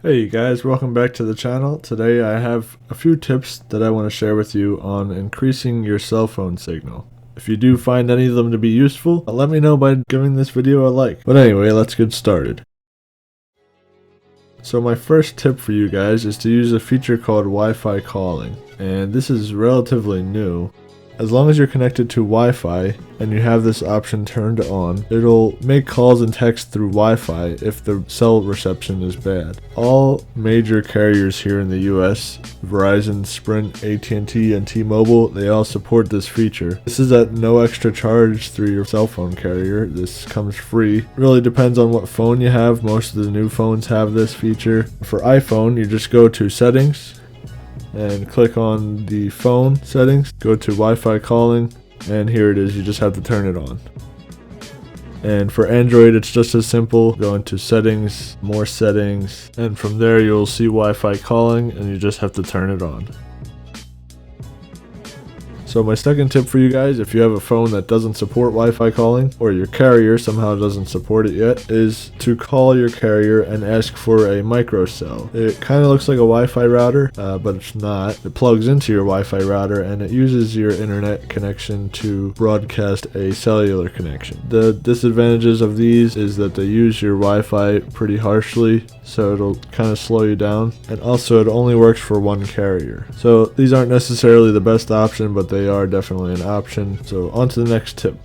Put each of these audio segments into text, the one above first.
Hey guys, welcome back to the channel. Today I have a few tips that I want to share with you on increasing your cell phone signal. If you do find any of them to be useful, let me know by giving this video a like. But anyway, let's get started. So my first tip for you guys is to use a feature called Wi-Fi calling, and this is relatively new. As long as you're connected to Wi-Fi and you have this option turned on, it'll make calls and text through Wi-Fi if the cell reception is bad. All major carriers here in the US, Verizon, Sprint, AT&T, and T-Mobile, they all support this feature. This is at no extra charge through your cell phone carrier. This comes free. It really depends on what phone you have. Most of the new phones have this feature. For iPhone, you just go to Settings, and click on the phone settings, go to Wi-Fi calling, and here it is. You just have to turn it on. And for Android, it's just as simple. Go into settings, more settings, and from there you'll see Wi-Fi calling, and you just have to turn it on. So my second tip for you guys, if you have a phone that doesn't support Wi-Fi calling, or your carrier somehow doesn't support it yet, is to call your carrier and ask for a microcell. It kind of looks like a Wi-Fi router, but it's not. It plugs into your Wi-Fi router and it uses your internet connection to broadcast a cellular connection. The disadvantages of these is that they use your Wi-Fi pretty harshly, so it'll kind of slow you down, and also it only works for one carrier. So these aren't necessarily the best option, but they are definitely an option. So on to the next tip.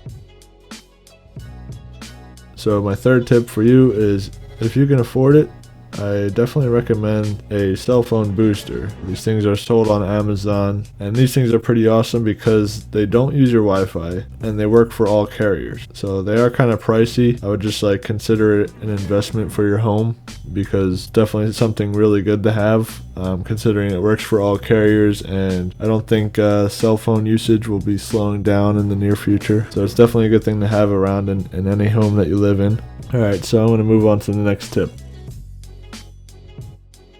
So my third tip for you is, if you can afford it, I definitely recommend a cell phone booster. These things are sold on Amazon, and these things are pretty awesome because they don't use your Wi-Fi and they work for all carriers. So they are kind of pricey. I would just consider it an investment for your home, because definitely something really good to have, considering it works for all carriers, and I don't think cell phone usage will be slowing down in the near future. So it's definitely a good thing to have around in any home that you live in. Alright, so I'm going to move on to the next tip.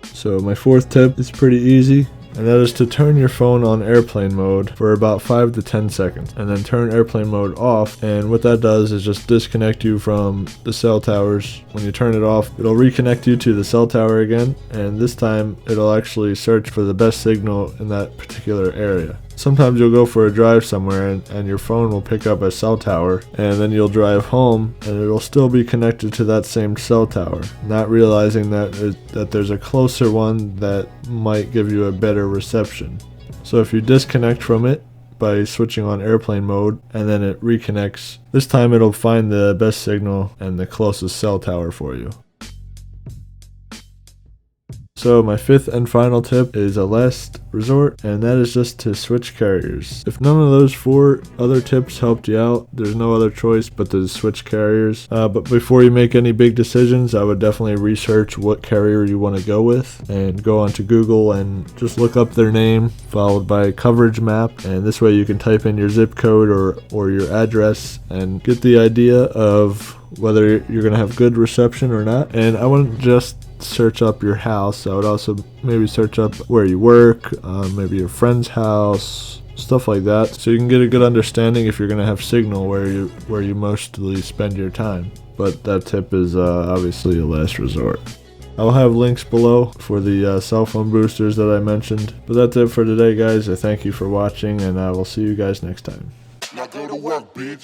So my fourth tip is pretty easy, and that is to turn your phone on airplane mode for about 5 to 10 seconds, and then turn airplane mode off. And what that does is just disconnect you from the cell towers. When you turn it off, it'll reconnect you to the cell tower again, and this time it'll actually search for the best signal in that particular area. Sometimes you'll go for a drive somewhere and your phone will pick up a cell tower, and then you'll drive home and it'll still be connected to that same cell tower, not realizing that there's a closer one that might give you a better reception. So if you disconnect from it by switching on airplane mode and then it reconnects, this time it'll find the best signal and the closest cell tower for you. So my fifth and final tip is a last resort, and that is just to switch carriers. If none of those 4 other tips helped you out, there's no other choice but to switch carriers. But before you make any big decisions, I would definitely research what carrier you want to go with, and go onto Google and just look up their name followed by a coverage map, and this way you can type in your zip code or your address and get the idea of whether you're going to have good reception or not. And I wouldn't just search up your house. I would also maybe search up where you work, maybe your friend's house, stuff like that, so you can get a good understanding if you're going to have signal where you mostly spend your time. But that tip is obviously a last resort. I'll have links below for the cell phone boosters that I mentioned. But that's it for today, guys. I thank you for watching, and I will see you guys next time. Now go to work, bitch.